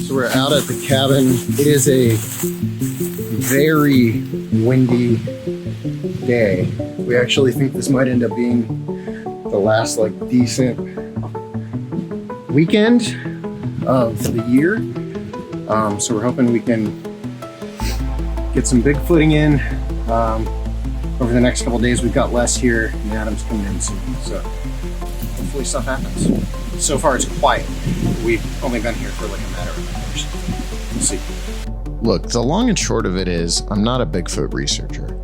So we're out at the cabin. It is a very windy day. We actually think this might end up being the last decent weekend of the year. So we're hoping we can get some Bigfooting in over the next couple days. We've got Les here and Adam's coming in soon. So hopefully stuff happens. So far it's quiet. We've only been here for a matter of hours. We'll see. Look, the long and short of it is, I'm not a Bigfoot researcher.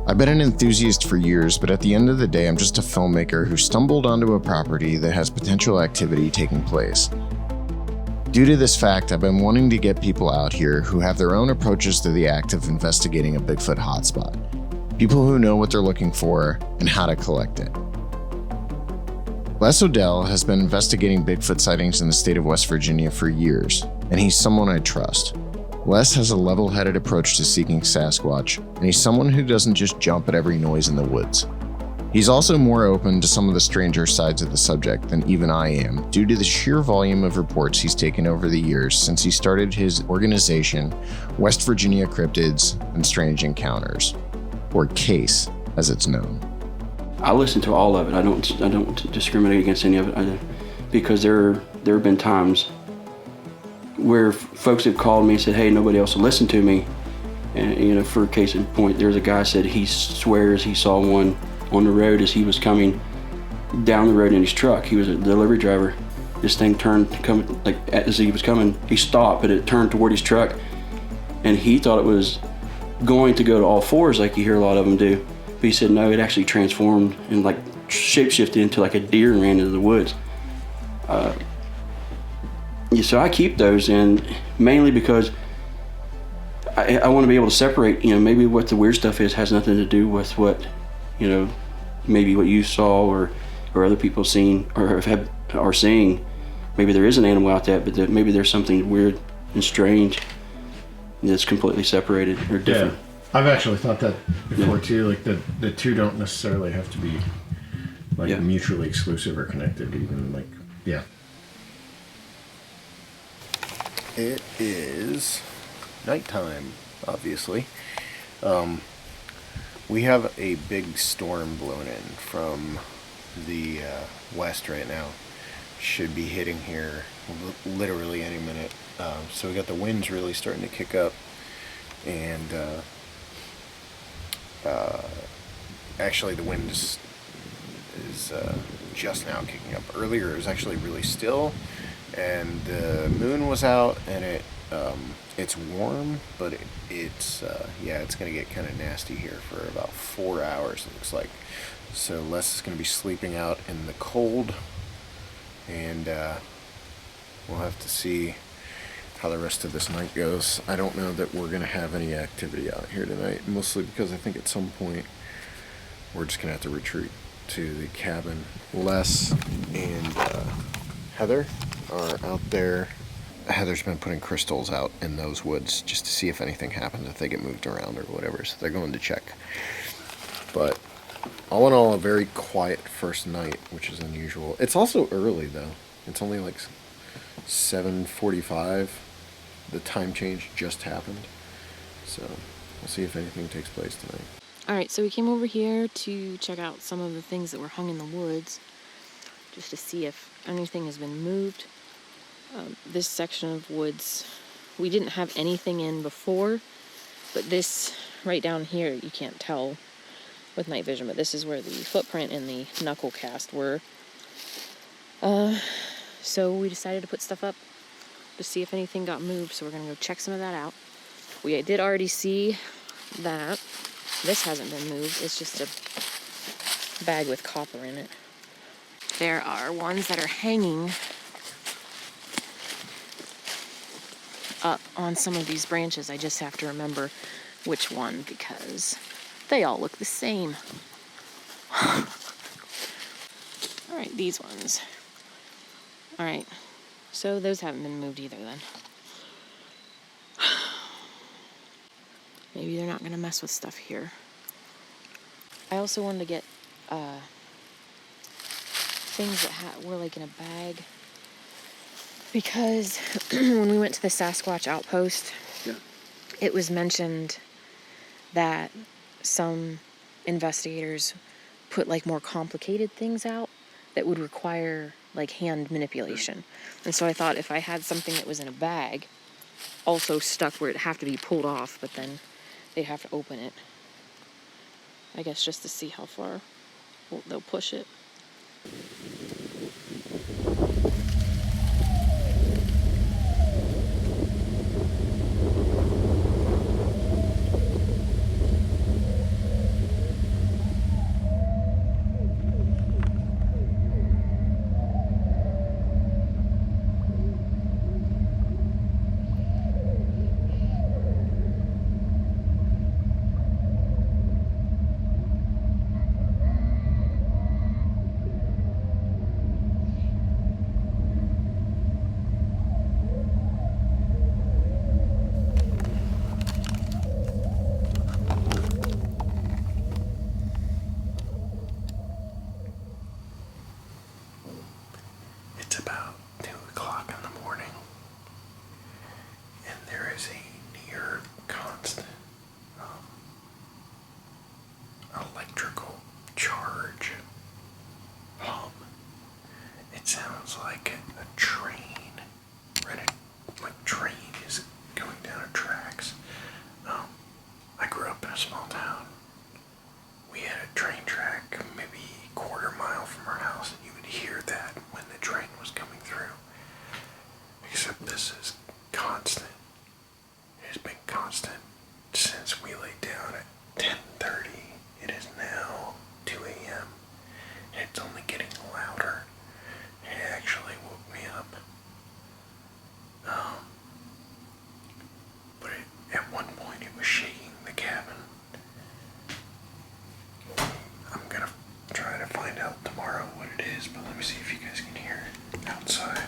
I've been an enthusiast for years, but at the end of the day, I'm just a filmmaker who stumbled onto a property that has potential activity taking place. Due to this fact, I've been wanting to get people out here who have their own approaches to the act of investigating a Bigfoot hotspot. People who know what they're looking for and how to collect it. Les Odell has been investigating Bigfoot sightings in the state of West Virginia for years, and he's someone I trust. Les has a level-headed approach to seeking Sasquatch, and he's someone who doesn't just jump at every noise in the woods. He's also more open to some of the stranger sides of the subject than even I am, due to the sheer volume of reports he's taken over the years since he started his organization, West Virginia Cryptids and Strange Encounters, or CASE as it's known. I listen to all of it. I don't discriminate against any of it because there have been times where folks have called me and said, hey, nobody else will listen to me. And, for a case in point, there's a guy said he swears he saw one on the road as he was coming down the road in his truck. He was a delivery driver. This thing turned, as he was coming, he stopped, but it turned toward his truck. And he thought it was going to go to all fours like you hear a lot of them do. But he said, no, it actually transformed and shapeshifted into a deer and ran into the woods. So I keep those in mainly because I want to be able to separate, maybe what the weird stuff is has nothing to do with what, maybe what you saw or other people seen or are seeing. Maybe there is an animal out there, but maybe there's something weird and strange that's completely separated or different. Yeah. I've actually thought that before too, the two don't necessarily have to be mutually exclusive or connected even, yeah. It is nighttime, obviously. We have a big storm blowing in from the west right now. Should be hitting here literally any minute. So we got the winds really starting to kick up, and actually the wind is just now kicking up. Earlier it was actually really still, and the moon was out, and it's warm, but it's gonna get kind of nasty here for about 4 hours, it looks like. So Les is gonna be sleeping out in the cold, and we'll have to see how the rest of this night goes. I don't know that we're gonna have any activity out here tonight, mostly because I think at some point we're just gonna have to retreat to the cabin. Les and Heather are out there. Heather's been putting crystals out in those woods just to see if anything happens, if they get moved around or whatever, so they're going to check. But all in all, a very quiet first night, which is unusual. It's also early though. It's only 7:45. The time change just happened, so we'll see if anything takes place tonight. Alright, so we came over here to check out some of the things that were hung in the woods, just to see if anything has been moved. This section of woods, we didn't have anything in before, but this right down here, you can't tell with night vision, but this is where the footprint and the knuckle cast were. So we decided to put stuff up to see if anything got moved, so we're going to go check some of that out. We did already see that this hasn't been moved. It's just a bag with copper in it. There are ones that are hanging up on some of these branches. I just have to remember which one because they all look the same. Alright, these ones. Alright, so those haven't been moved either then. Maybe they're not going to mess with stuff here. I also wanted to get things that were in a bag because when we went to the Sasquatch outpost, Yeah. it was mentioned that some investigators put like more complicated things out that would require like hand manipulation. And so I thought if I had something that was in a bag, also stuck where it'd have to be pulled off, but then they'd have to open it. I guess just to see how far they'll push it. It's about 2 o'clock in the morning, and there is a near constant electrical charge hum. It sounds like a train, right? Like train is going down a tracks. I grew up in a small town. We had a train track maybe a quarter mile from our house, and you would hear that when the train was coming through. Except this is constant. It has been constant since we laid down at 10:30. It is now 2 a.m. and it's only getting louder. It actually woke me up. But at one point it was shaking the cabin. I'm gonna try to find out tomorrow what it is, but let me see if you guys can hear it outside.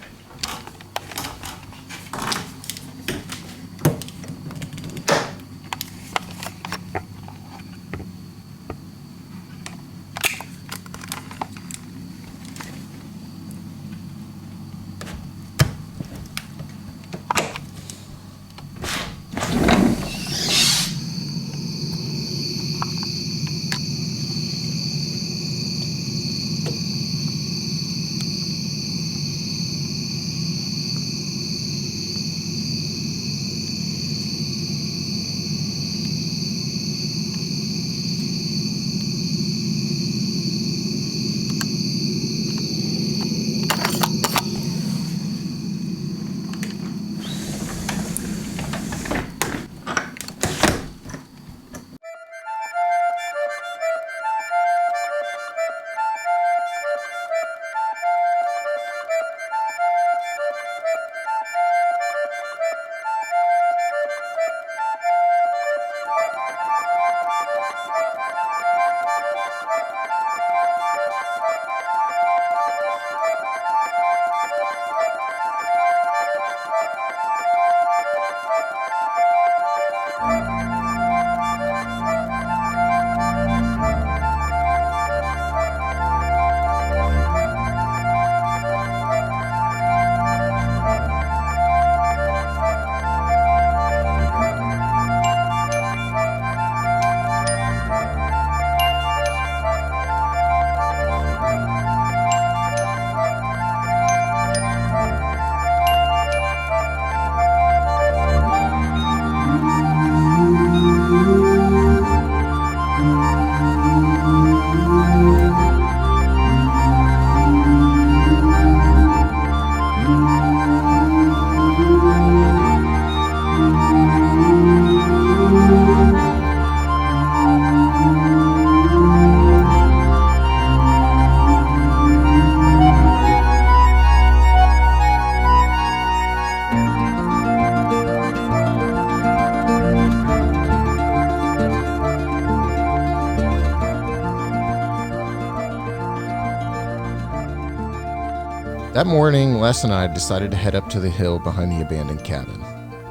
That morning, Les and I decided to head up to the hill behind the abandoned cabin.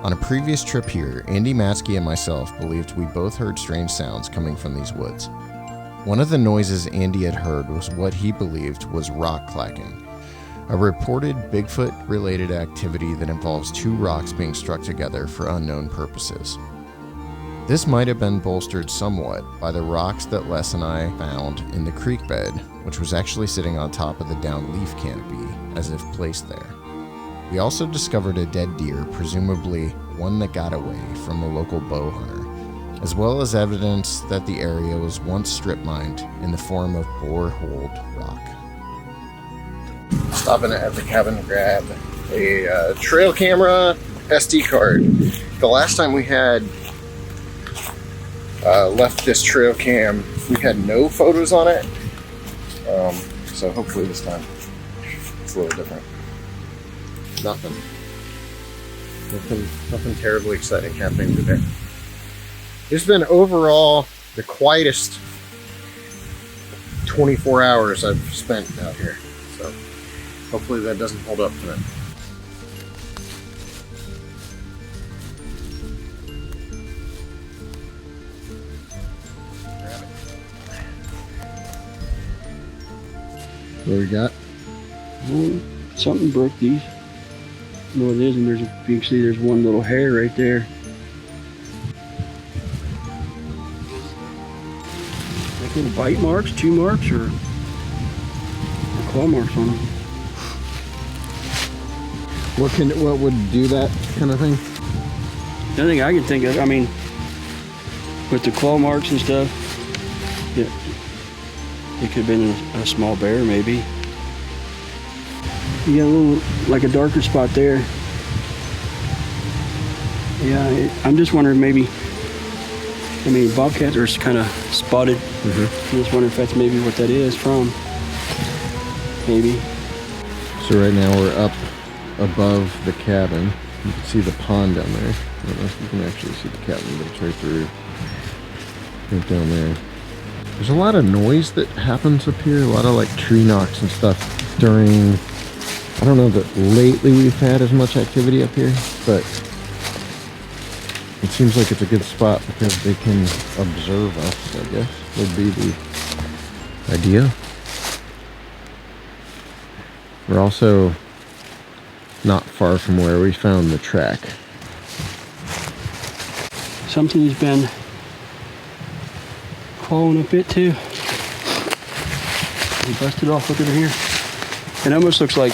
On a previous trip here, Andy Matsky and myself believed we both heard strange sounds coming from these woods. One of the noises Andy had heard was what he believed was rock clacking, a reported Bigfoot-related activity that involves two rocks being struck together for unknown purposes. This might have been bolstered somewhat by the rocks that Les and I found in the creek bed, which was actually sitting on top of the downed leaf canopy, as if placed there. We also discovered a dead deer, presumably one that got away from a local bow hunter, as well as evidence that the area was once strip mined in the form of boreholed rock. Stopping at the cabin to grab a trail camera SD card. The last time we had left this trail cam, we had no photos on it. So hopefully this time it's a little different. Nothing terribly exciting happening today. It's been overall the quietest 24 hours I've spent out here. So hopefully that doesn't hold up tonight. What we got? Well, something broke these. I don't know what it is, and you can see there's one little hair right there. Like little bite marks, chew marks, or claw marks on them. What would do that kind of thing? The only thing I can think of, I mean, with the claw marks and stuff, yeah, it could have been a small bear, maybe. You got a little, like a darker spot there. Yeah, I'm just wondering maybe, I mean, bobcats are kind of spotted. I'm just wondering if that's maybe what that is from. Maybe. So right now we're up above the cabin. You can see the pond down there. I don't know if you can actually see the cabin, but it's right through, right down there. There's a lot of noise that happens up here, a lot of like tree knocks and stuff during, I don't know that lately we've had as much activity up here, but it seems like it's a good spot because they can observe us, I guess, would be the idea. We're also not far from where we found the track. Something's been clawing a bit too. We busted off, look over here. It almost looks like,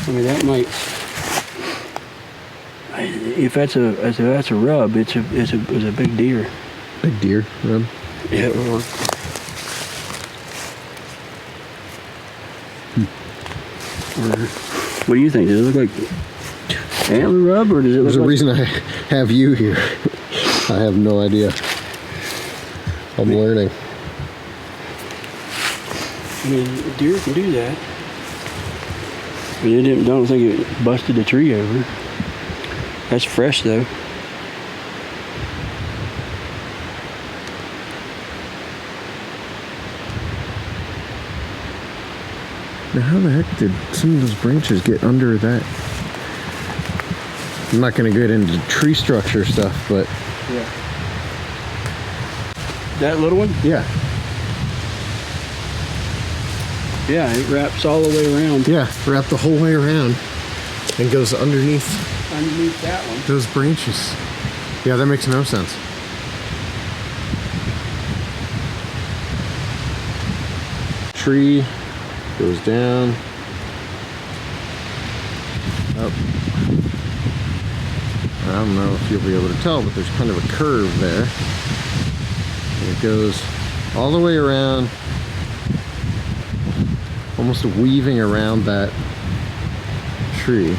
I mean, that might, if that's a rub, it's a big deer. Big deer rub? Yeah, or what do you think? Does it look like antler rub, or does it look There's a like... reason I have you here. I have no idea. I'm learning. I mean, deer can do that. But it didn't, I don't think it busted the tree over. That's fresh though. Now how the heck did some of those branches get under that? I'm not going to get into tree structure stuff, but... Yeah. That little one? Yeah. Yeah, it wraps all the way around. Yeah, wrap the whole way around and goes underneath That one. those branches. Yeah, that makes no sense. Tree goes down. Up. I don't know if you'll be able to tell, but there's kind of a curve there. And it goes all the way around, almost weaving around that tree.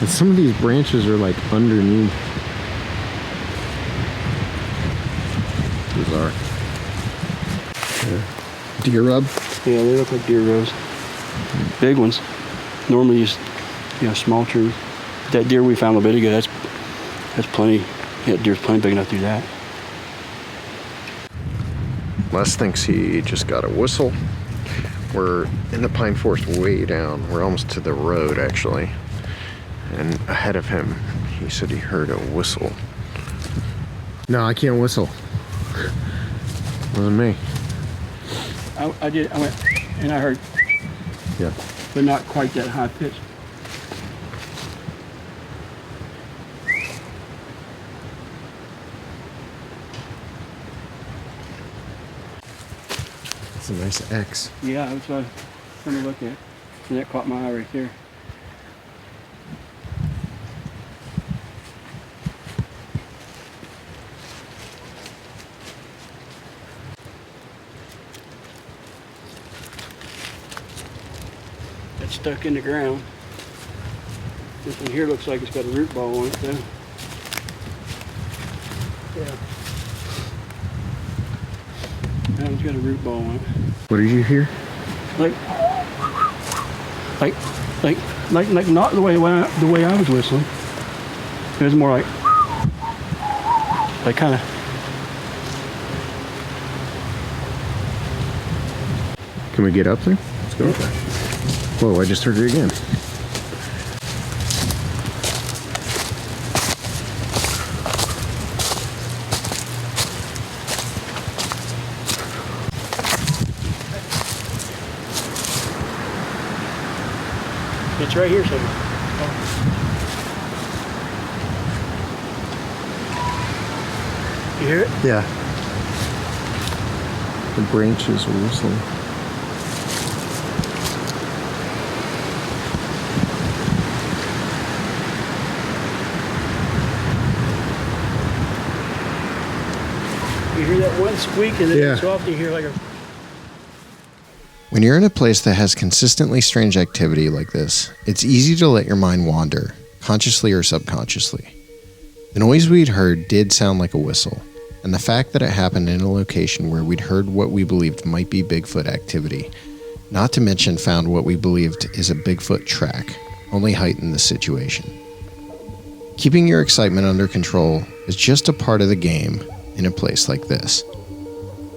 And some of these branches are like underneath. Bizarre. Yeah. Deer rub? Yeah, they look like deer rubs. Big ones. Normally just, small trees. That deer we found a bit ago, that's plenty. Yeah, deer's plenty big enough to do that. Les thinks he just got a whistle. We're in the pine forest way down. We're almost to the road, actually. And ahead of him, he said he heard a whistle. No, I can't whistle. More than me. I did. I went, and I heard, Yeah. but not quite that high pitch. It's a nice X. Yeah, that's what I was trying to look at. And that caught my eye right there. That's stuck in the ground. This one here looks like it's got a root ball on it, though. Yeah. That one's got a root ball on it. What did you hear? Like not the way I was whistling. It was more like kind of. Can we get up there? Let's go up there. Whoa, I just heard it again. It's right here somewhere. You hear it? Yeah. The branches are whistling. You hear that one squeak and then Yeah. it's off. You hear like a. When you're in a place that has consistently strange activity like this, it's easy to let your mind wander, consciously or subconsciously. The noise we'd heard did sound like a whistle, and the fact that it happened in a location where we'd heard what we believed might be Bigfoot activity, not to mention found what we believed is a Bigfoot track, only heightened the situation. Keeping your excitement under control is just a part of the game in a place like this.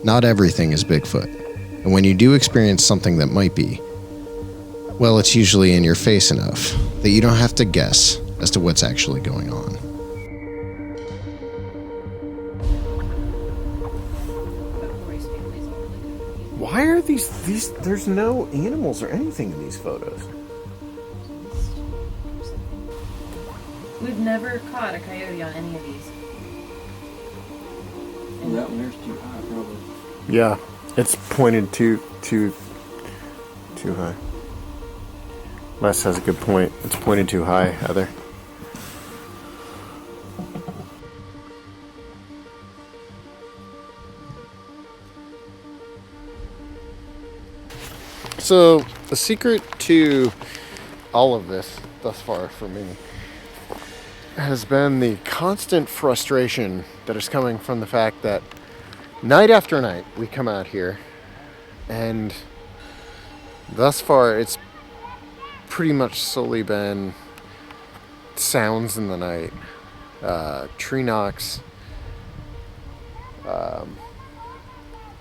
Not everything is Bigfoot. And when you do experience something that might be, well, it's usually in your face enough that you don't have to guess as to what's actually going on. Why are these? There's no animals or anything in these photos. We've never caught a coyote on any of these. Well, that one there's too high, probably. Yeah, it's pointed too high. Les has a good point. It's pointed too high, Heather. So, the secret to all of this thus far for me has been the constant frustration that is coming from the fact that night after night we come out here, and thus far it's pretty much solely been sounds in the night, tree knocks,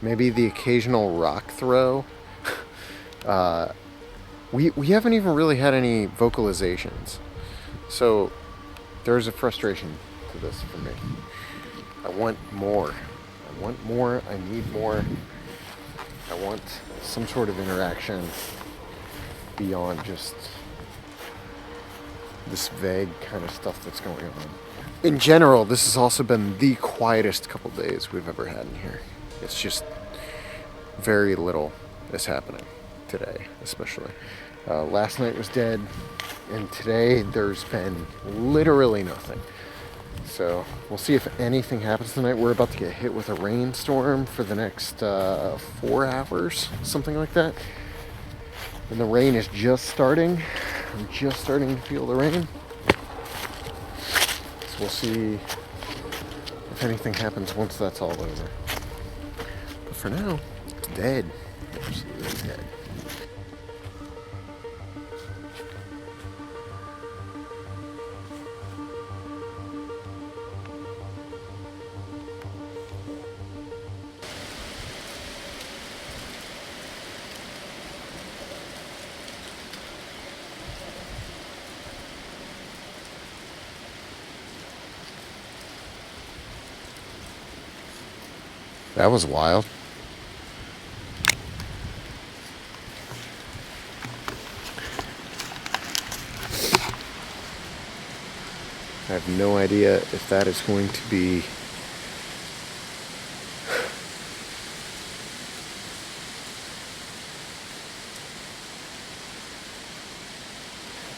maybe the occasional rock throw. We haven't even really had any vocalizations, so there's a frustration to this for me. I want more. I need more. I want some sort of interaction beyond just this vague kind of stuff that's going on. In general, this has also been the quietest couple days we've ever had in here. It's just very little is happening today, especially. Last night was dead, and today there's been literally nothing. So we'll see if anything happens tonight. We're about to get hit with a rainstorm for the next 4 hours, something like that. And the rain is just starting. I'm just starting to feel the rain. So we'll see if anything happens once that's all over. But for now, it's dead. Absolutely dead. That was wild. I have no idea if that is going to be...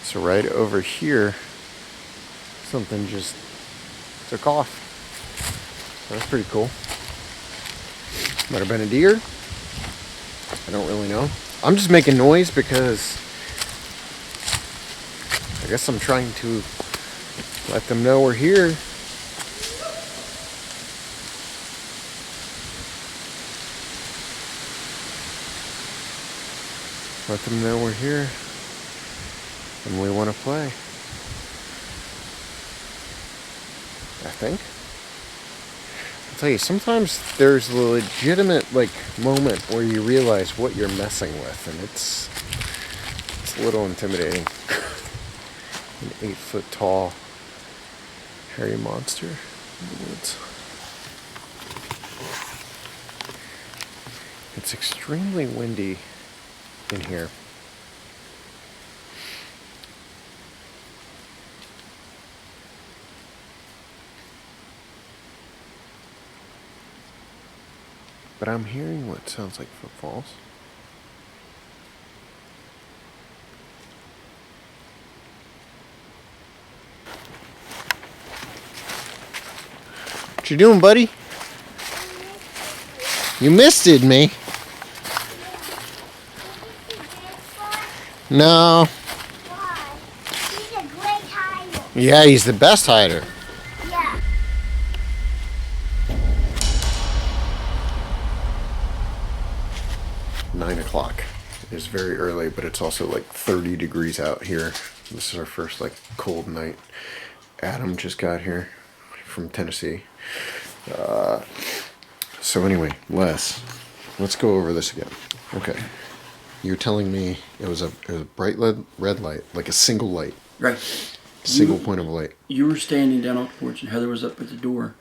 So right over here, something just took off. That's pretty cool. Might have been a deer. I don't really know. I'm just making noise because I guess I'm trying to let them know we're here. Let them know we're here and we want to play. I think. I'll tell you, sometimes there's a legitimate moment where you realize what you're messing with, and it's a little intimidating. An 8-foot tall hairy monster in the woods. It's extremely windy in here. But I'm hearing what sounds like footfalls. What you doing, buddy? You misted me. No. Why? He's a great hider. Yeah, he's the best hider. Yeah. Nine o'clock. It's very early, but it's also 30 degrees out here. This is our first cold night. Adam just got here from Tennessee. So anyway, let's go over this again. Okay. You're telling me it was a bright red light, like a single light. Right. Single point of light. You were standing down on the porch and Heather was up at the door.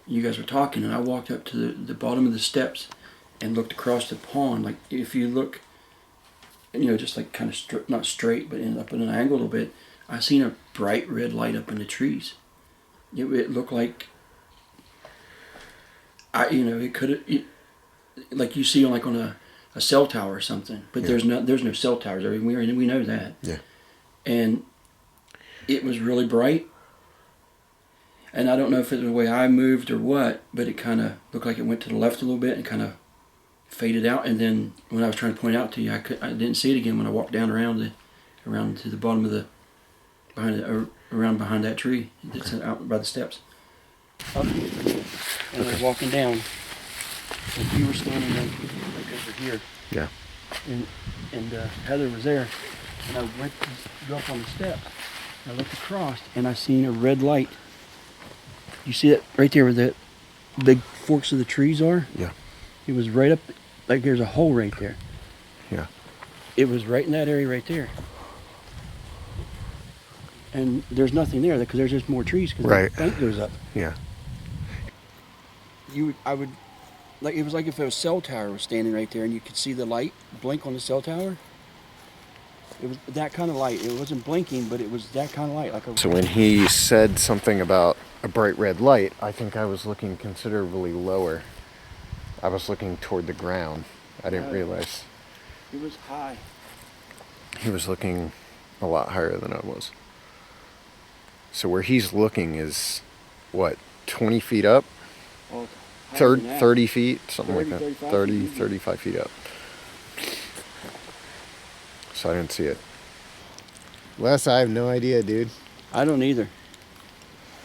You guys were talking and I walked up to the bottom of the steps and looked across the pond. Like if you look, just kind of not straight, but up in an angle a little bit, I seen a bright red light up in the trees. It looked like, it could have, like you see on a cell tower or something, but there's no cell towers. I mean, we know that. Yeah. And it was really bright. And I don't know if it was the way I moved or what, but it kind of looked like it went to the left a little bit and kind of faded out. And then when I was trying to point it out to you, I didn't see it again when I walked down around to the bottom of behind that tree that's out by the steps. And I was walking down, and you were standing like over here. Yeah. And Heather was there, and I went to go up on the steps. I looked across, and I seen a red light. You see it right there where the big forks of the trees are? Yeah. It was right up, like there's a hole right there. Yeah. It was right in that area right there. And there's nothing there because there's just more trees because Right. the bank goes up. Yeah. It was like if a cell tower was standing right there and you could see the light blink on the cell tower. It was that kind of light. It wasn't blinking, but it was that kind of light. So when he said something about a bright red light, I think I was looking considerably lower. I was looking toward the ground. I didn't realize. It was high. He was looking a lot higher than I was. So where he's looking is, what, 20 feet up? Oh, 30 feet? Something 30, like that. 35 30, feet. 35 feet up. So I didn't see it. Les, I have no idea, dude. I don't either.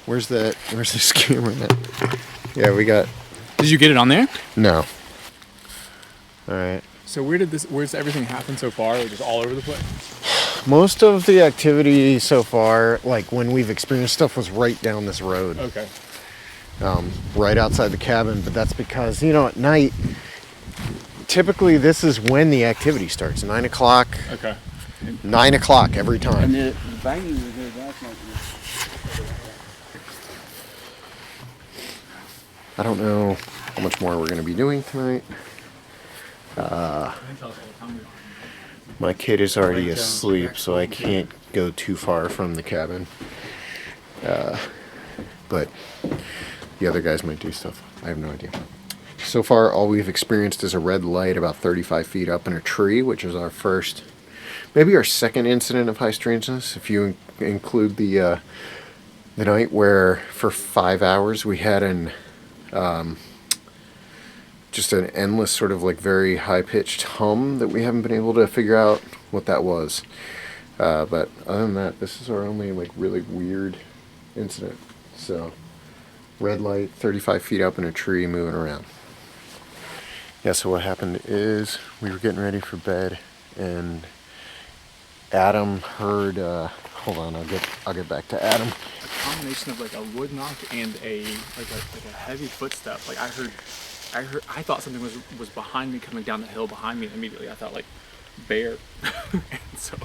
Where's this camera at? Yeah, we got... Did you get it on there? No. Alright. So where's everything happen so far? Like just all over the place? Most of the activity so far, like when we've experienced stuff, was right down this road. Okay. Right outside the cabin, but that's because, at night, typically this is when the activity starts, 9 o'clock. Okay. 9 o'clock every time. And the banging was there last night. I don't know how much more we're going to be doing tonight. My kid is already asleep, so I can't go too far from the cabin. But the other guys might do stuff. I have no idea. So far, all we've experienced is a red light about 35 feet up in a tree, which is our first, maybe our second incident of high strangeness, if you include the night where for 5 hours we had just an endless sort of like very high-pitched hum that we haven't been able to figure out what that was. But other than that, this is our only like really weird incident. So, red light, 35 feet up in a tree, moving around. Yeah, so what happened is we were getting ready for bed, and Adam heard. Hold on, I'll get back to Adam. A combination of like a wood knock and a heavy footstep. Like I thought something was behind me, coming down the hill behind me. Immediately, I thought like bear. And so,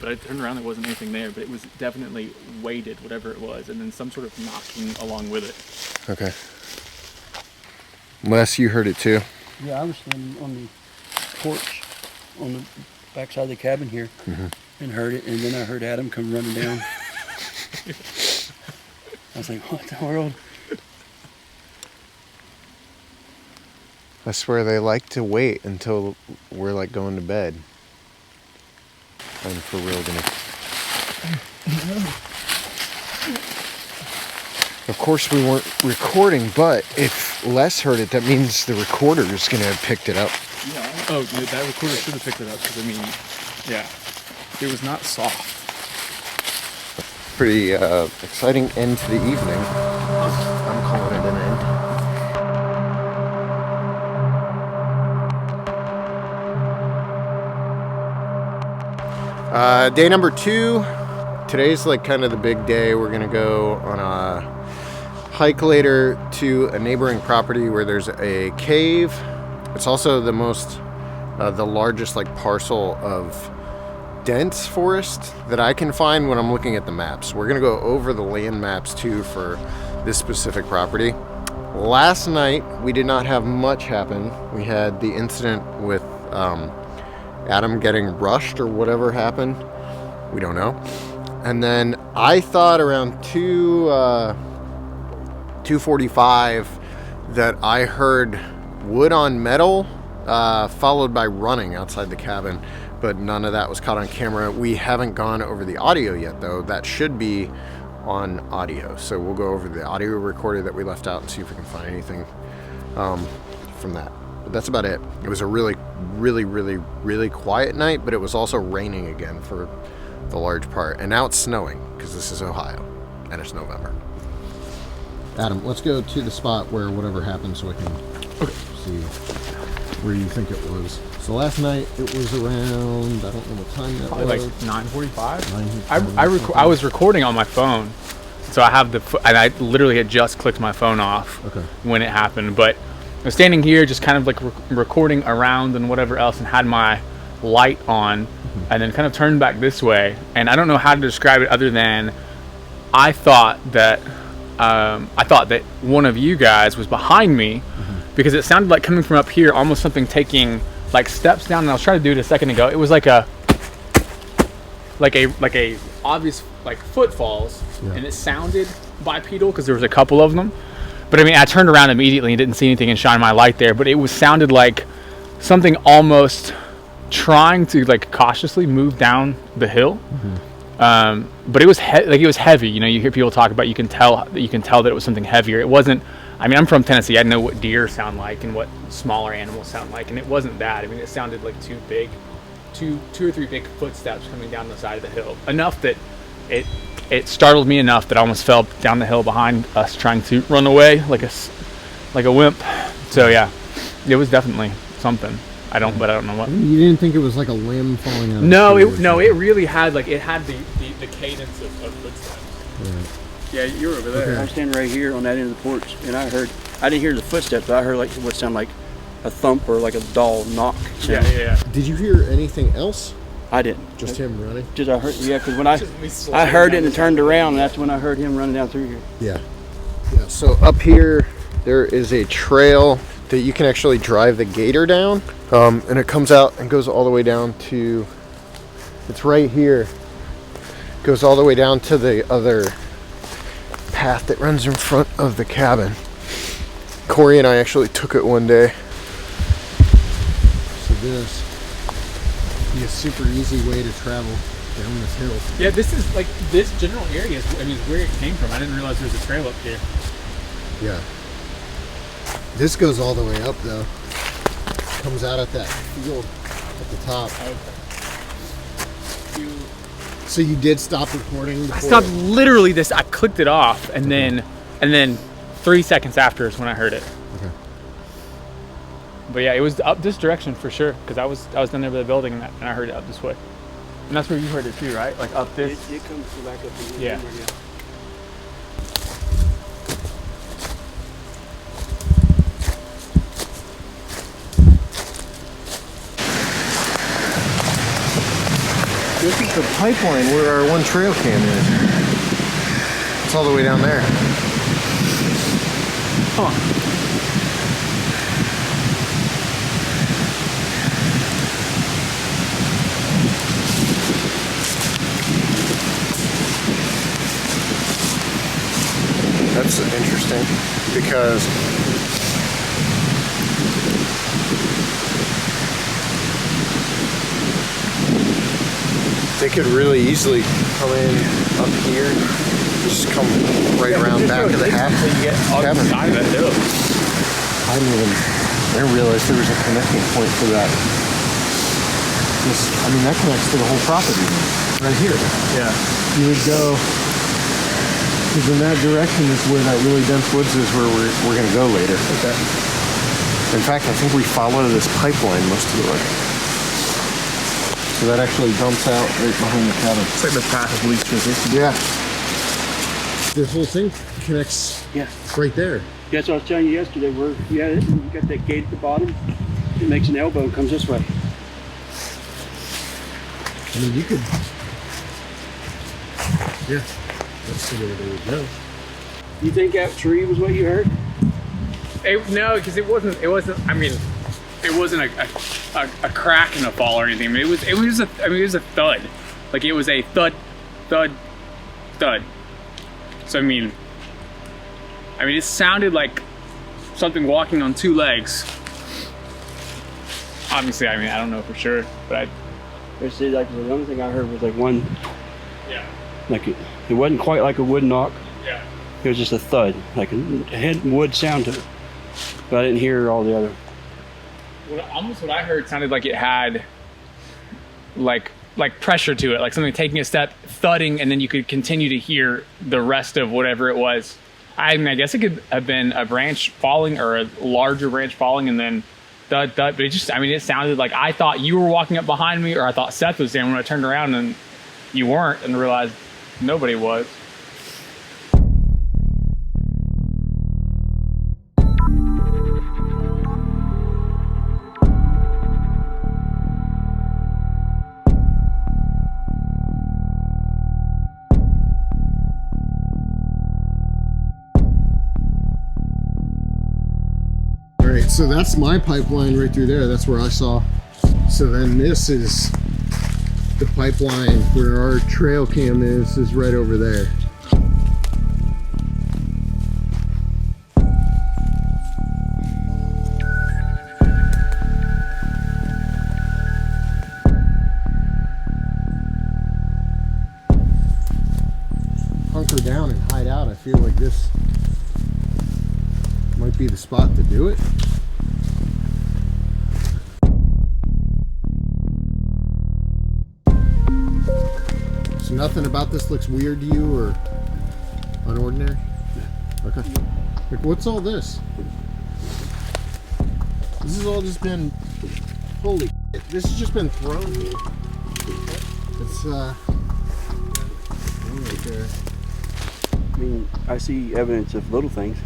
but I turned around, there wasn't anything there, but it was definitely weighted, whatever it was, and then some sort of knocking along with it. Okay. Les, you heard it too? Yeah, I was standing on the porch on the backside of the cabin here and heard it, and then I heard Adam come running down. I was like, what the world? I swear they like to wait until we're like going to bed. I'm for real gonna. Of course we weren't recording, but if Les heard it, that means the recorder is gonna have picked it up. Yeah. Oh, that recorder should have picked it up, because I mean, yeah, it was not soft. Pretty exciting end to the evening. I'm calling it an end. Day number 2. Today's like kind of the big day. We're gonna go on a hike later to a neighboring property where there's a cave. It's also the largest like parcel of dense forest that I can find when I'm looking at the maps. We're gonna go over the land maps too for this specific property. Last night we did not have much happen. We had the incident with Adam getting rushed or whatever happened. We don't know. And then I thought around 2:45 that I heard wood on metal followed by running outside the cabin, but none of that was caught on camera. We haven't gone over the audio yet though. That should be on audio, so we'll go over the audio recorder that we left out and see if we can find anything from that. But that's about it. It was a really quiet night, but it was also raining again for the large part, and now it's snowing because this is Ohio and it's November. Adam, let's go to the spot where whatever happened so I can see where you think it was. So last night it was around, I don't know what time that Probably was. like 9:45. I was recording on my phone, so I have and I literally had just clicked my phone off when it happened. But I was standing here just kind of like recording around and whatever else, and had my light on, and then kind of turned back this way. And I don't know how to describe it other than I thought that one of you guys was behind me, because it sounded like coming from up here, almost something taking like steps down. And I was trying to do it a second ago. It was like a obvious like footfalls, and it sounded bipedal because there was a couple of them. But I mean, I turned around immediately and didn't see anything and shined my light there. But it sounded like something almost trying to like cautiously move down the hill. But it was it was heavy. You know, you hear people talk about you can tell that it was something heavier. It wasn't. I mean, I'm from Tennessee. I know what deer sound like and what smaller animals sound like, and it wasn't that. I mean, it sounded like two or three big footsteps coming down the side of the hill. Enough that it startled me enough that I almost fell down the hill behind us, trying to run away like a wimp. So yeah, it was definitely something. I don't know what. You didn't think it was like a limb falling out? No, it really had the cadence of footsteps. Right. Yeah, you're over there. Okay. I'm standing right here on that end of the porch, and I didn't hear the footsteps, but I heard like what sounded like a thump or like a dull knock sound. Yeah. Did you hear anything else? I didn't. Just him running? Just I heard, because when I heard it and turned around, and that's when I heard him running down through here. Yeah. So up here, there is a trail that you can actually drive the gator down, and it comes out and goes all the way down to. It's right here. Goes all the way down to the other path that runs in front of the cabin. Corey and I actually took it one day. So this would be a super easy way to travel down this hill. Yeah, this is like this general area is, I mean, is where it came from. I didn't realize there was a trail up here. Yeah. This goes all the way up though. Comes out at that field at the top. So you did stop recording before? I stopped literally this. I clicked it off, and then 3 seconds after is when I heard it. Okay. But yeah, it was up this direction for sure, because I was down there by the building, and I heard it up this way. And that's where you heard it too, right? Like up this. It comes back up. In the Yeah. room, yeah. This is the pipeline where our one trail cam is. It's all the way down there. Huh. That's interesting because they could really easily come in up here, just come right around back of the half. You get on the side of it too. I didn't realize there was a connecting point for that. I mean, that connects to the whole property right here. Yeah. You would go, because in that direction is where that really dense woods is, where we're going to go later. Okay. In fact, I think we follow this pipeline most of the way. So that actually dumps out right behind the cabin. It's like the path of least resistance. Yeah. This whole thing connects right there. Yeah, that's what I was telling you yesterday. You got that gate at the bottom. It makes an elbow and comes this way. I mean, you could. Yeah. That's the way they would go. You think that tree was what you heard? No, because it wasn't. I mean, it wasn't a crack in the fall or anything. I mean, it was a thud. Like it was a thud, thud, thud. So I mean, it sounded like something walking on two legs. Obviously, I mean, I don't know for sure, but The only thing I heard was like one. Yeah. Like it wasn't quite like a wood knock. Yeah. It was just a thud, like a head wood sound to it. But I didn't hear all the other. Almost what I heard sounded like it had like pressure to it, like something taking a step, thudding, and then you could continue to hear the rest of whatever it was. I mean, I guess it could have been a branch falling or a larger branch falling and then thud, thud, but it sounded like I thought you were walking up behind me, or I thought Seth was there, when I turned around and you weren't, and realized nobody was. Alright, so that's my pipeline right through there. That's where I saw. So then this is the pipeline where our trail cam is right over there. Hunker down and hide out. I feel like this might be the spot to do it. So nothing about this looks weird to you or unordinary? Yeah. Okay. Like, what's all this? This has all just been, holy shit, this has just been thrown here. It's right there. I mean, I see evidence of little things.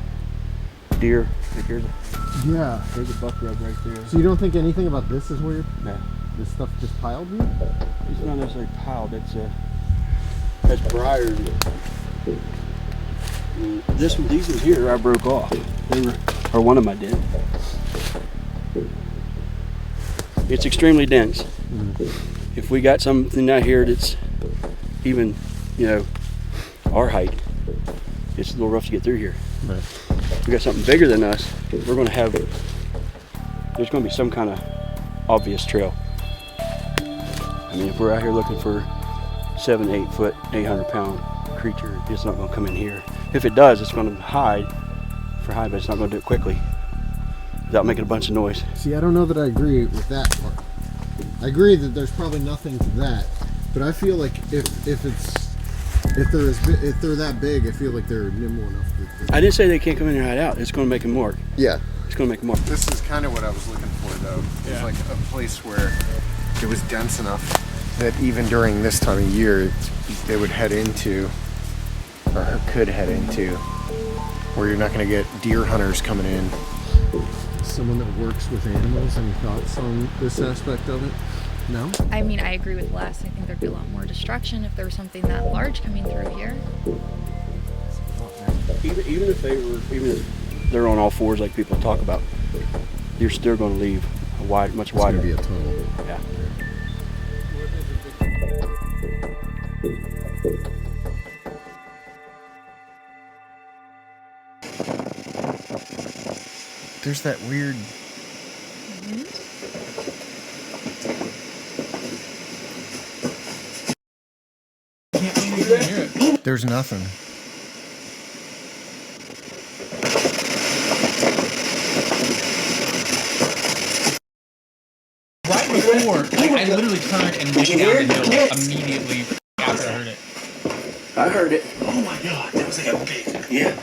Deer. Like there's a buck rug right there. So you don't think anything about this is weird? No. This stuff just piled here? It's not necessarily piled. That's briars. These ones here I broke off. Or one of them I did. It's extremely dense. Mm-hmm. If we got something out here that's even, our height, it's a little rough to get through here. Right. We got something bigger than us. We're going to have, there's going to be some kind of obvious trail. I mean, if we're out here looking for 7, 8 foot, 800-pound creature, it's not going to come in here. If it does, it's going to hide, but it's not going to do it quickly without making a bunch of noise. See, I don't know that I agree with that part. I agree that there's probably nothing to that, but I feel like if they're that big, I feel like they're nimble enough. I didn't say they can't come in here and hide out. It's going to make them mark. Yeah. It's going to make them mark. This is kind of what I was looking for, though. It's like a place where it was dense enough that even during this time of year, they would head into, or could head into, where you're not going to get deer hunters coming in. Someone that works with animals, any thoughts on this aspect of it? No? I mean, I agree with Les. I think there'd be a lot more destruction if there was something that large coming through here. Even if they're on all fours like people talk about, you're still going to leave a much wider. It's going to be a tunnel. Yeah. There's that weird... There's nothing. Right before, like, I literally turned and went down the hill immediately after I heard it. I heard it. Oh my god, that was like a big. Yeah.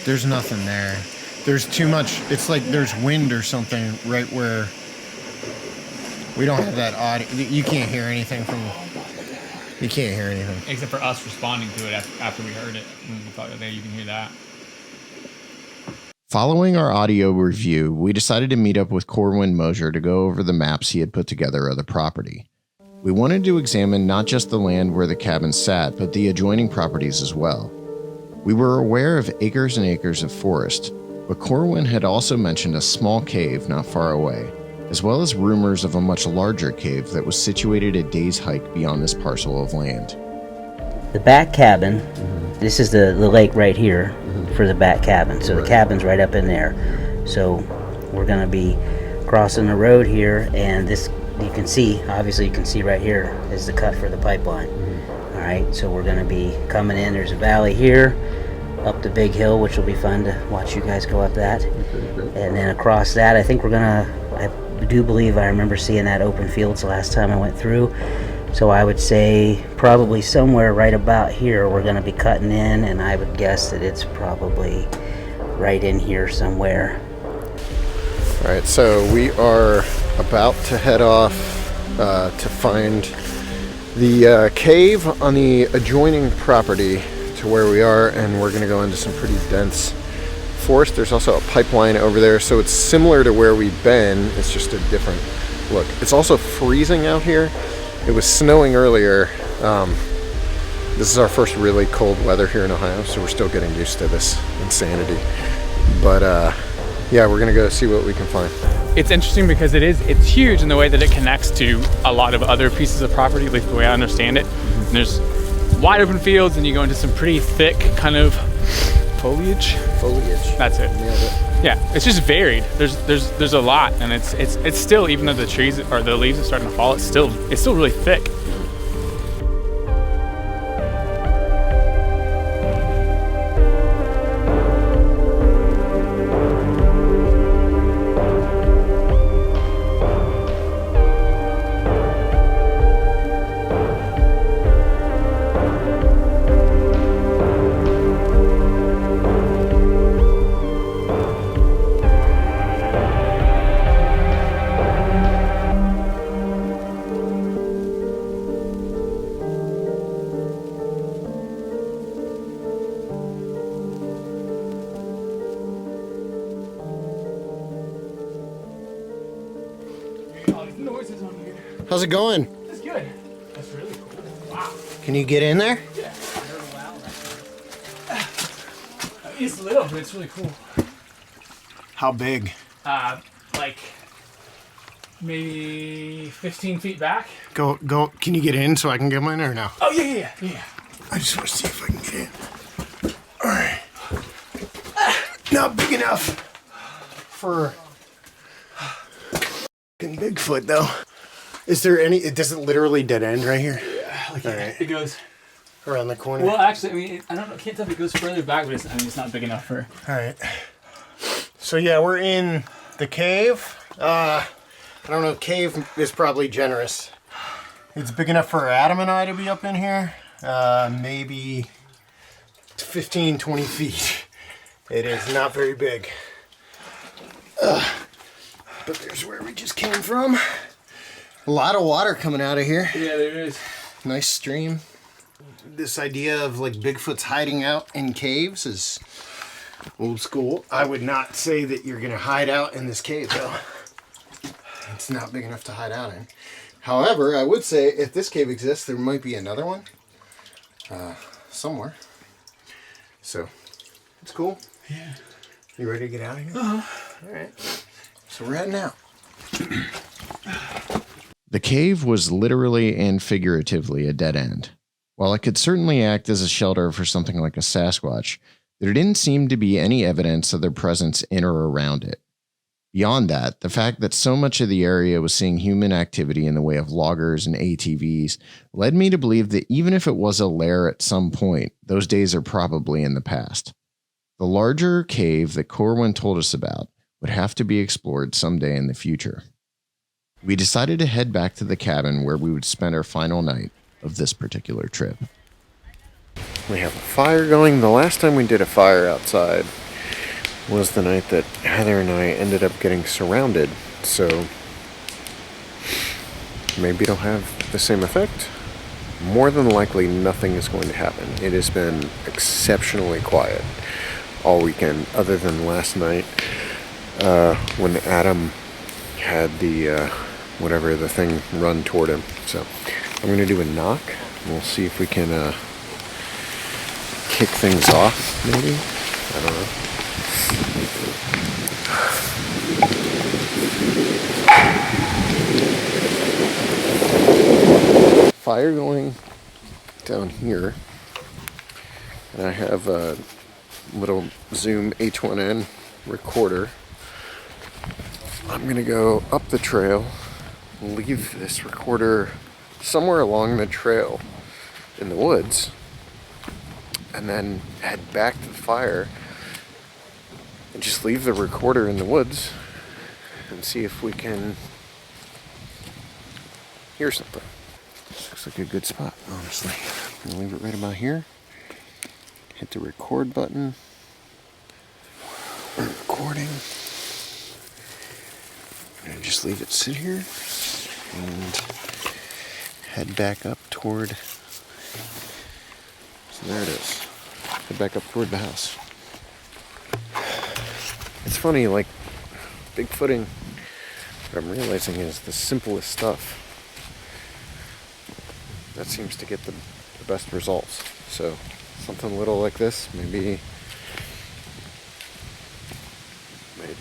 There's nothing there. There's too much. It's like there's wind or something right where we don't have that audio. You can't hear anything from... You can't hear anything. Except for us responding to it after we heard it. And we thought, okay, you can hear that. Following our audio review, we decided to meet up with Corwin Mosier to go over the maps he had put together of the property. We wanted to examine not just the land where the cabin sat, but the adjoining properties as well. We were aware of acres and acres of forest, but Corwin had also mentioned a small cave not far away, as well as rumors of a much larger cave that was situated a day's hike beyond this parcel of land. The back cabin, this is the lake right here for the back cabin. So the cabin's right up in there. So we're going to be crossing the road here, and this, you can see, obviously you can see right here is the cut for the pipeline. All right, so we're going to be coming in. There's a valley here, up the big hill, which will be fun to watch you guys go up that. And then across that, I think we're going to, I do believe I remember seeing that open fields the last time I went through. So I would say probably somewhere right about here we're going to be cutting in, and I would guess that it's probably right in here somewhere. All right, so we are about to head off to find the cave on the adjoining property to where we are, and we're going to go into some pretty dense forest. There's also a pipeline over there, so it's similar to where we've been. It's just a different look. It's also freezing out here. It was snowing earlier. This is our first really cold weather here in Ohio, so we're still getting used to this insanity. But yeah, we're gonna go see what we can find. It's interesting because it's huge in the way that it connects to a lot of other pieces of property, at least the way I understand it. And there's wide open fields, and you go into some pretty thick kind of foliage. That's it. Nailed it. Yeah, it's just varied. There's a lot, and it's still, even though the trees or the leaves are starting to fall, it's still really thick. How's it going? It's good. That's really cool. Wow. Can you get in there? Yeah. It's little, but it's really cool. How big? Like maybe 15 feet back. Go. Can you get in so I can get mine or no? Oh yeah. I just want to see if I can get in. All right. Not big enough for Bigfoot, though. Is there any... Does it literally dead end right here? Yeah, like right. it goes around the corner. Well, actually, I mean, I don't know. Can't tell if it goes further back, but it's not big enough for. All right. So yeah, we're in the cave. I don't know. Cave is probably generous. It's big enough for Adam and I to be up in here. Maybe 15, 20 feet. It is not very big. But there's where we just came from. A lot of water coming out of here. Yeah, there is. Nice stream. This idea of like Bigfoot's hiding out in caves is old school. I would not say that you're gonna hide out in this cave though. It's not big enough to hide out in. However, I would say if this cave exists, there might be another one somewhere. So it's cool. Yeah. You ready to get out of here? All right. So we're heading out. The cave was literally and figuratively a dead end. While it could certainly act as a shelter for something like a Sasquatch, there didn't seem to be any evidence of their presence in or around it. Beyond that, the fact that so much of the area was seeing human activity in the way of loggers and ATVs led me to believe that even if it was a lair at some point, those days are probably in the past. The larger cave that Corwin told us about would have to be explored someday in the future. We decided to head back to the cabin where we would spend our final night of this particular trip. We have a fire going. The last time we did a fire outside was the night that Heather and I ended up getting surrounded. So maybe it'll have the same effect. More than likely, nothing is going to happen. It has been exceptionally quiet all weekend, other than last night when Adam had the whatever the thing run toward him. So I'm going to do a knock. We'll see if we can kick things off, maybe? I don't know. Fire going down here. And I have a little Zoom H1N recorder. I'm going to go up the trail, leave this recorder somewhere along the trail in the woods, and then head back to the fire and just leave the recorder in the woods and see if we can hear something. This looks like a good spot, honestly. I'm gonna leave it right about here. Hit the record button. Recording. And just leave it sit here and head back up toward. So there it is. Head back up toward the house. It's funny, like Bigfooting, what I'm realizing is the simplest stuff that seems to get the best results. So something little like this, maybe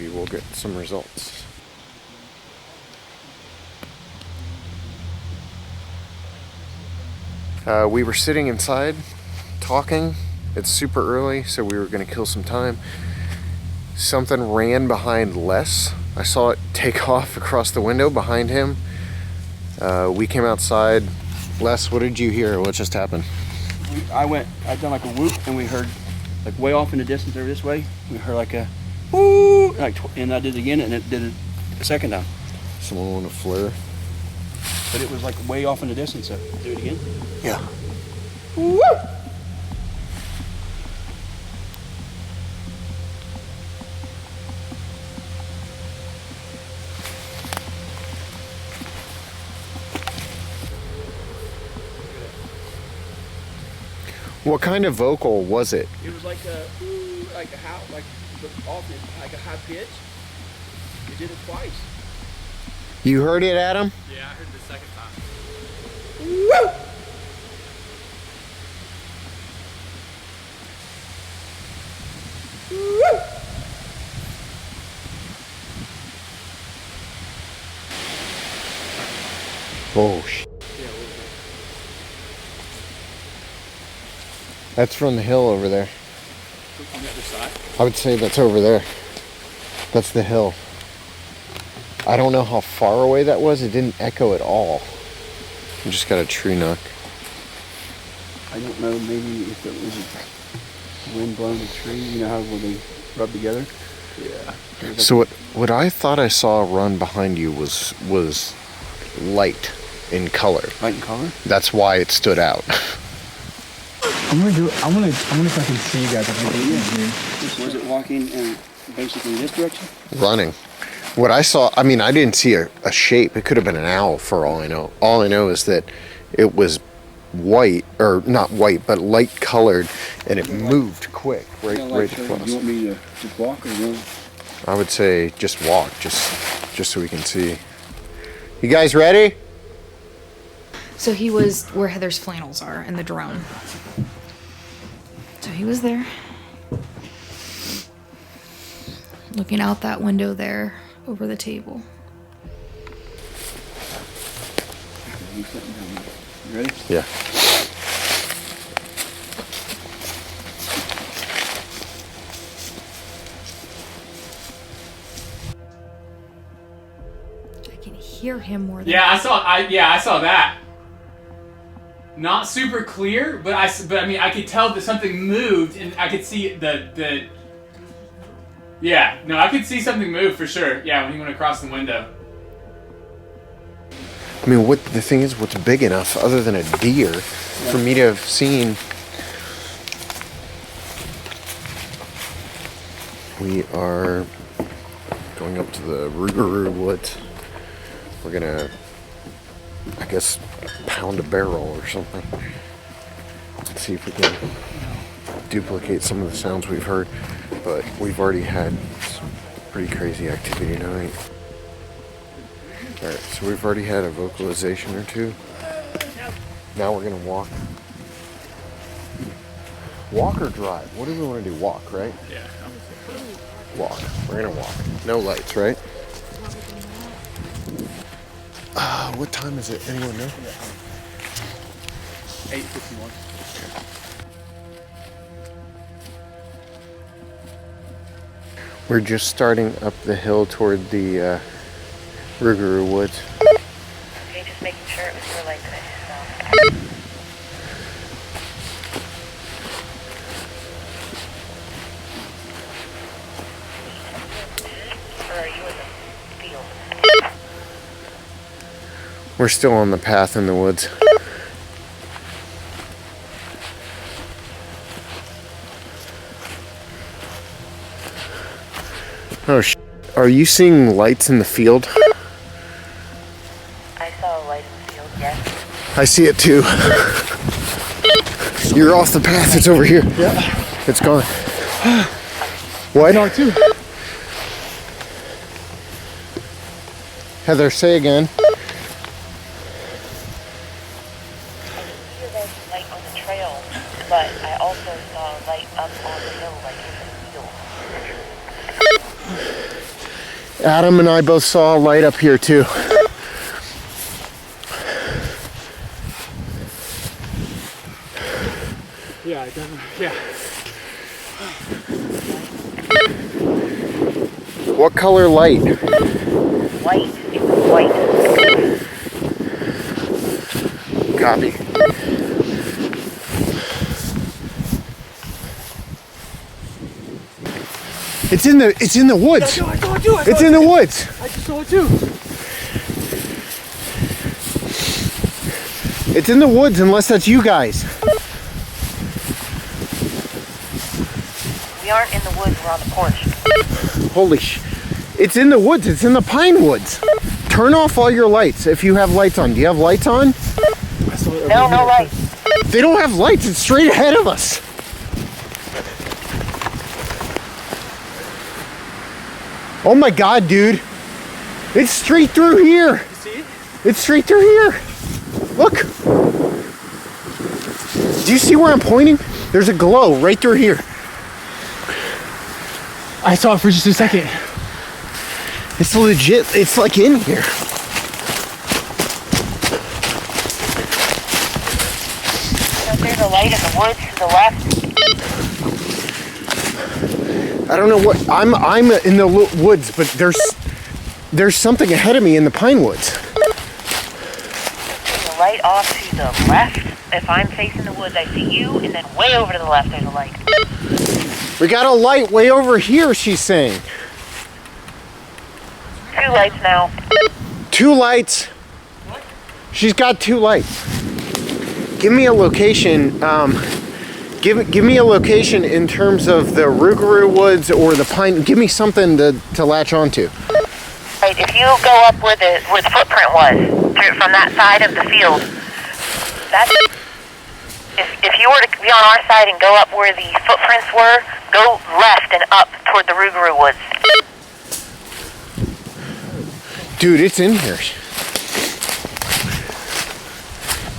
we'll get some results. We were sitting inside talking. It's super early, so we were going to kill some time. Something ran behind Les. I saw it take off across the window behind him. We came outside. Les, what did you hear? What just happened? I'd done like a whoop, and we heard like way off in the distance over this way. We heard like a whoo, and I did it again, and it did it a second time. Someone want to flare? But it was like way off in the distance. So do it again. Yeah. Woo! What kind of vocal was it? It was like a ooh, like a how, like like a high pitch. It did it twice. You heard it, Adam? Yeah, I heard it the second time. Woo! Woo! Oh, shit. Yeah, a little bit. That's from the hill over there. On the other side? I would say that's over there. That's the hill. I don't know how far away that was. It didn't echo at all. We just got a tree knock. I don't know, maybe if it was a wind-blown tree, you know how when they rub together? Yeah. So what I thought I saw run behind you was light in color. Light in color? That's why it stood out. I'm gonna do it. I wanna if I can see you guys. Was it walking in basically this direction? Running. What I saw, I mean, I didn't see a shape. It could have been an owl for all I know. All I know is that it was white, or not white, but light colored, and it moved quick right across. You want me to just walk or run? I would say just walk, just so we can see. You guys ready? So he was where Heather's flannels are in the drone. So he was there. Looking out that window there over the table. You ready? Yeah. I can hear him more than Yeah, I saw that. Not super clear, but I mean I could tell that something moved, and I could see the. Yeah, no, I could see something move for sure. Yeah, when he went across the window. I mean, the thing is, what's big enough, other than a deer, for me to have seen? We are going up to the Rougarou Woods. We're gonna, I guess, pound a barrel or something. Let's see if we can duplicate some of the sounds we've heard. But we've already had some pretty crazy activity tonight. Alright, so we've already had a vocalization or two. Now we're gonna walk. Walk or drive? What do we want to do? Walk, right? Yeah. Walk. We're gonna walk. No lights, right? What time is it? Anyone know? 8:51. We're just starting up the hill toward the Rougarou Woods. Okay, just making sure it was your light that I saw. Or are you in the field? We're still on the path in the woods. Oh, are you seeing lights in the field? I saw a light in the field, yes. I see it too. You're off the path, it's over here. Yeah. It's gone. What? No, too. Heather, say again. I hear there's a light on the trail, but I also saw a light up on the hill, like in the field. Adam and I both saw a light up here too. Yeah, I definitely. Yeah. What color light? White. It was white. Copy. It's in the woods. It's in the woods. I just saw it too. It's in the woods unless that's you guys. We aren't in the woods, we're on the porch. Holy sh! It's in the woods. It's in the pine woods. Turn off all your lights if you have lights on. Do you have lights on? No, no lights. They don't have lights. It's straight ahead of us. Oh my god, dude. It's straight through here. You see it? It's straight through here. Look. Do you see where I'm pointing? There's a glow right through here. I saw it for just a second. It's legit. It's like in here. There's There's a light in the woods to the left. I don't know what, I'm in the woods, but there's something ahead of me in the pine woods. There's a light off to the left. If I'm facing the woods, I see you, and then way over to the left, there's a light. We got a light way over here, she's saying. 2 lights now. 2 lights. She's got 2 lights. Give me a location. Give me a location in terms of the Rougarou Woods or the Pine. Give me something to latch onto. Right, if you go up where the footprint was, from that side of the field, that's, if you were to be on our side and go up where the footprints were, go left and up toward the Rougarou Woods. Dude, it's in here.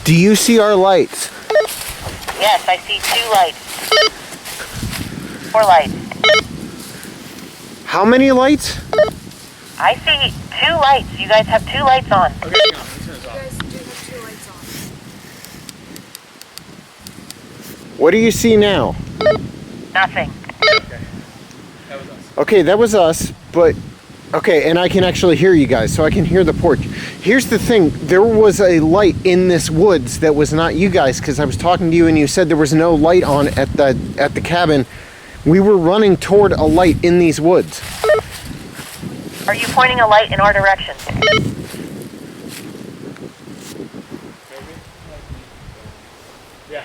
Do you see our lights? Yes, I see 2 lights. 4 lights. How many lights? I see 2 lights. You guys have 2 lights on. Okay, hang on. Let me turn this off. You guys do have 2 lights on. What do you see now? Nothing. Okay. That was us. Okay, that was us, but okay, and I can actually hear you guys, so I can hear the porch. Here's the thing, there was a light in this woods that was not you guys, because I was talking to you and you said there was no light on at the cabin. We were running toward a light in these woods. Are you pointing a light in our direction? Yeah.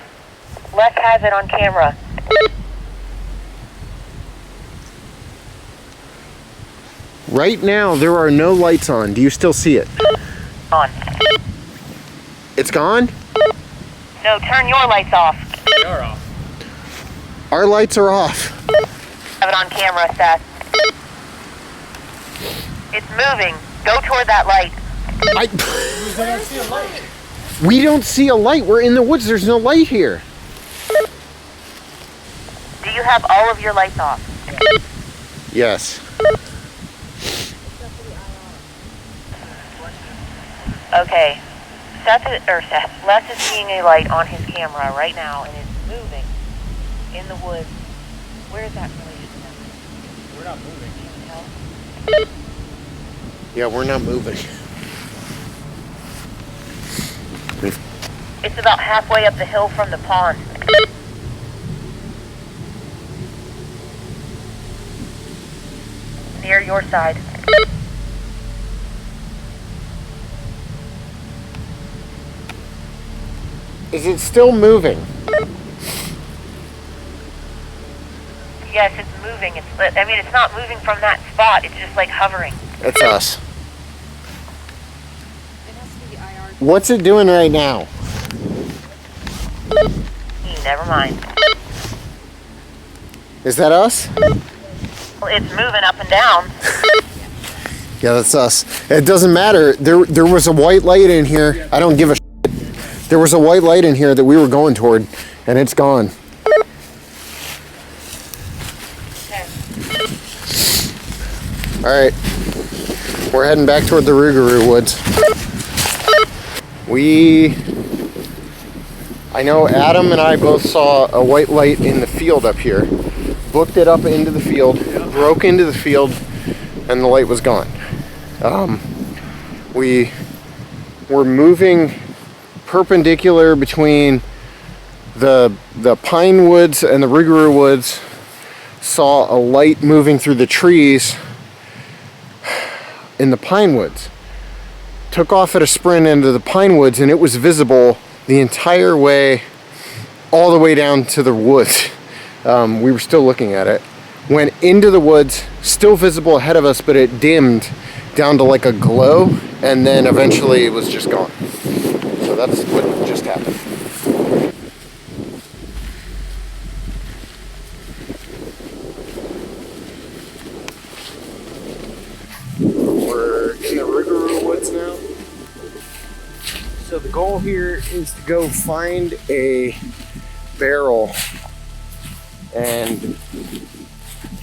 Les has it on camera. Right now, there are no lights on. Do you still see it? On. It's gone? No, turn your lights off. They are off. Our lights are off. Have it on camera, Seth. It's moving. Go toward that light. We don't see a light. We're in the woods. There's no light here. Do you have all of your lights off? Yes. Okay. Les is seeing a light on his camera right now, and it's moving in the woods. Where is that related to them? We're not moving. Can you tell? Yeah, we're not moving. It's about halfway up the hill from the pond. Near your side. Is it still moving? Yes, it's moving. It's not moving from that spot. It's just like hovering. It's us. What's it doing right now? Never mind. Is that us? Well, it's moving up and down. Yeah, that's us. It doesn't matter. There was a white light in here. I don't give a shit. There was a white light in here that we were going toward, and it's gone. Okay. All right. We're heading back toward the Rougarou Woods. I know Adam and I both saw a white light in the field up here. Booked it up into the field, broke into the field, and the light was gone. We were moving perpendicular between the pine woods and the Rougarou Woods. Saw a light moving through the trees in the pine woods. Took off at a sprint into the pine woods, and it was visible the entire way, all the way down to the woods. We were still looking at it. Went into the woods, still visible ahead of us, but it dimmed down to like a glow, and then eventually it was just gone. So that's what just happened. We're in the Rougarou Woods now. So the goal here is to go find a barrel and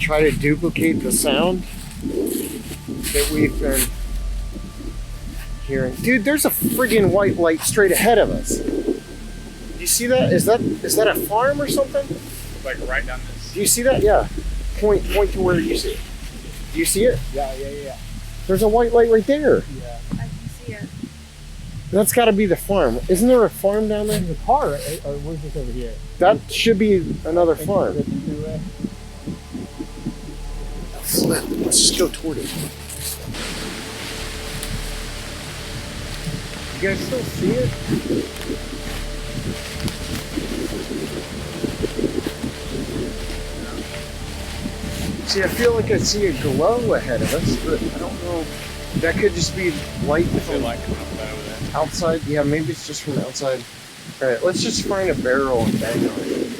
try to duplicate the sound that we've been hearing. Dude, there's a friggin' white light straight ahead of us. You see that? Is that a farm or something? Like right down this. Do you see that? Yeah. Point to where you see it. Do you see it? Yeah. There's a white light right there. Yeah. I can see it. That's got to be the farm. Isn't there a farm down there? There's a car, right? Or where's this over here? That should be another farm. Let's just go toward it. You guys still see it? See, I feel like I see a glow ahead of us, but I don't know. That could just be light from outside. Yeah, maybe it's just from outside. All right, let's just find a barrel and bang on it.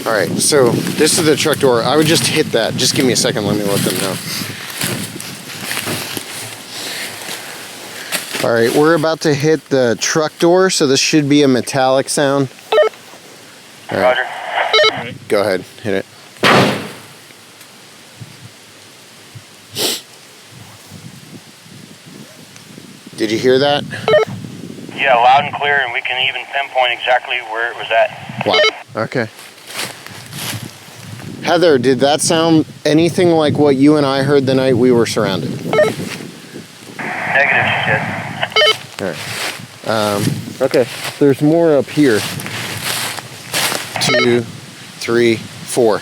All right, so this is the truck door. I would just hit that. Just give me a second. Let me let them know. All right, we're about to hit the truck door, so this should be a metallic sound. All right. Roger. Go ahead, hit it. Did you hear that? Yeah, loud and clear, and we can even pinpoint exactly where it was at. Wow. Okay. Heather, did that sound anything like what you and I heard the night we were surrounded? Negative, she said. All right. Okay. There's more up here. 2, 3, 4.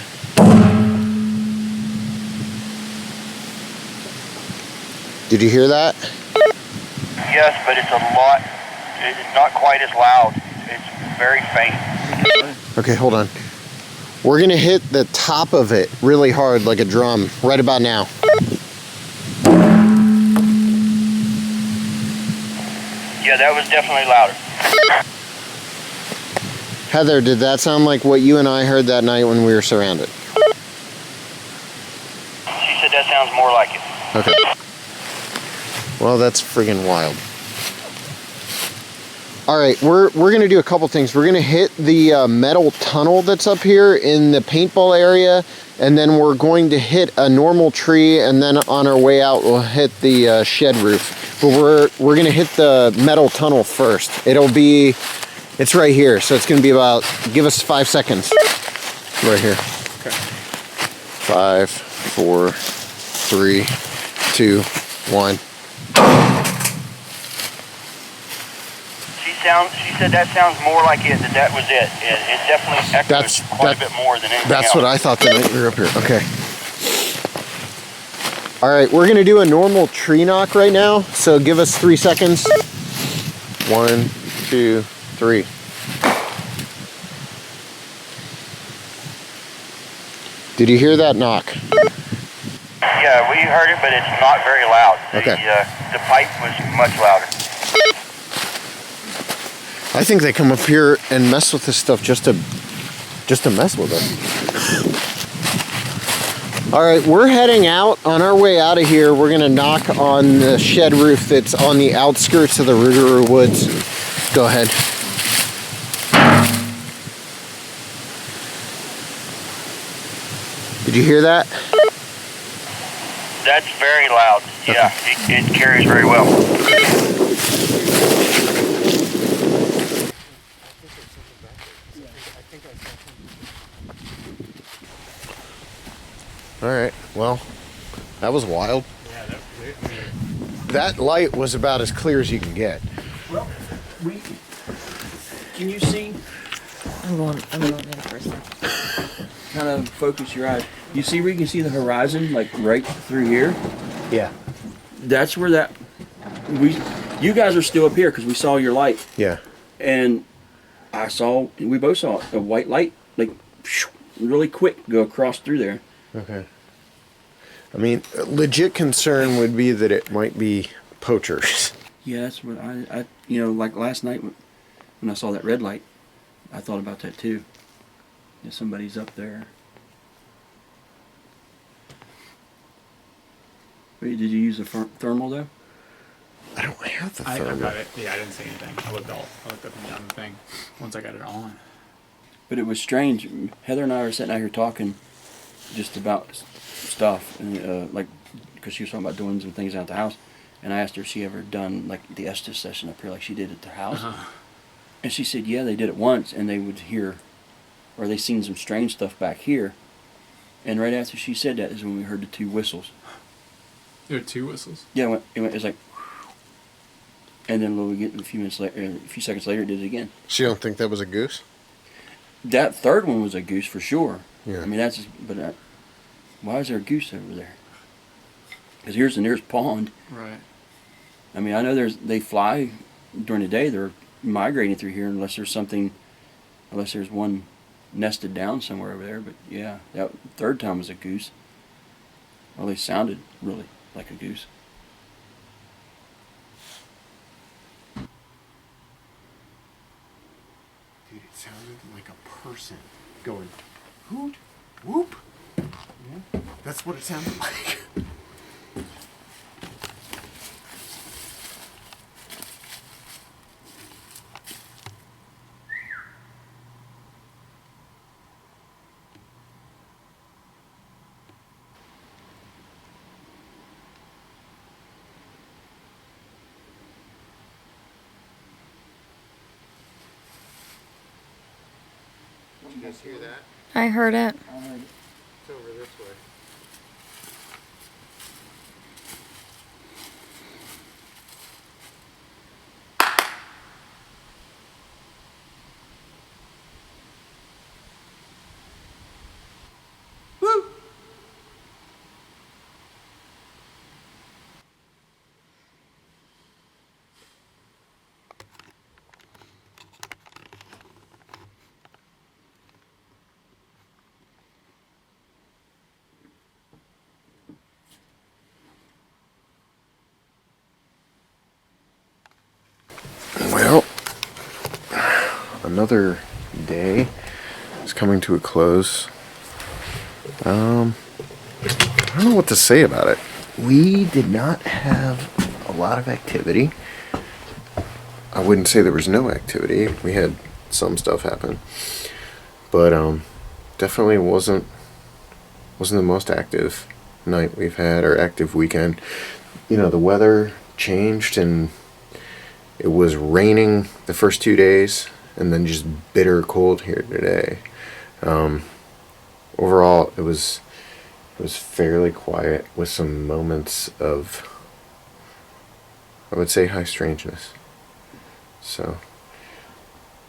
Did you hear that? Yes, but it's it's not quite as loud. It's very faint. Okay, hold on. We're gonna hit the top of it really hard like a drum right about now. Yeah, that was definitely louder. Heather, did that sound like what you and I heard that night when we were surrounded? She said that sounds more like it. Okay. Well, that's friggin' wild. All right, we're gonna do a couple things. We're gonna hit the metal tunnel that's up here in the paintball area, and then we're going to hit a normal tree, and then on our way out we'll hit the shed roof. But we're gonna hit the metal tunnel first. It's right here, so it's gonna be about, give us 5 seconds. Right here. Okay. 5, 4, 3, 2, 1. She said that sounds more like it, that was it. It definitely echoes quite a bit more than anything That's else. what I thought the night we were up here. Okay. All right, we're gonna do a normal tree knock right now. So give us 3 seconds. 1, 2, 3. Did you hear that knock? Yeah, we heard it, but it's not very loud. Okay. The pipe was much louder. I think they come up here and mess with this stuff just to mess with us. All right, we're heading out. On our way out of here, we're gonna knock on the shed roof that's on the outskirts of the Rougarou Woods. Go ahead. Did you hear that? That's very loud. Yeah, it carries very well. All right, well, that was wild. Yeah, that was it. That light was about as clear as you can get. Well, can you see? I'm going in first. Kind of focus your eyes. You see where you can see the horizon, like right through here? Yeah. That's where you guys are still up here because we saw your light. Yeah. And we both saw a white light, like really quick go across through there. Okay. I mean, legit concern would be that it might be poachers. Yeah, that's what I like last night when I saw that red light, I thought about that too. If somebody's up there. Wait, did you use a thermal though? I don't have the I thermal. got it. Yeah, I didn't see anything. I looked up and down the thing once I got it on. But it was strange. Heather and I were sitting out here talking just about stuff, and like, because she was talking about doing some things out at the house, and I asked her if she ever done like the Estes session up here like she did at the house. And she said, yeah, they did it once, and they would hear, or they seen some strange stuff back here. And right after she said that is when we heard the 2 whistles. There are 2 whistles? Yeah, it was like, and then a few seconds later, it did it again. So you don't think that was a goose? That third one was a goose for sure. Yeah. I mean, why is there a goose over there? Because here's the nearest pond. Right. I mean, I know they fly during the day. They're migrating through here unless there's one nested down somewhere over there. But yeah, that third time was a goose. Well, they sounded really like a goose. Dude, it sounded like a person going, hoot, whoop. Yeah, that's what it sounded like. Did you guys hear that? I heard it. It's over this way. Woo! Well, another day is coming to a close. I don't know what to say about it. We did not have a lot of activity. I wouldn't say there was no activity. We had some stuff happen, but definitely wasn't the most active night we've had, or active weekend. You know, the weather changed and it was raining the first 2 days, and then just bitter cold here today. Overall, it was fairly quiet with some moments of, I would say, high strangeness. So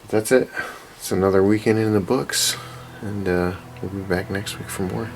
that's it. It's another weekend in the books, and we'll be back next week for more.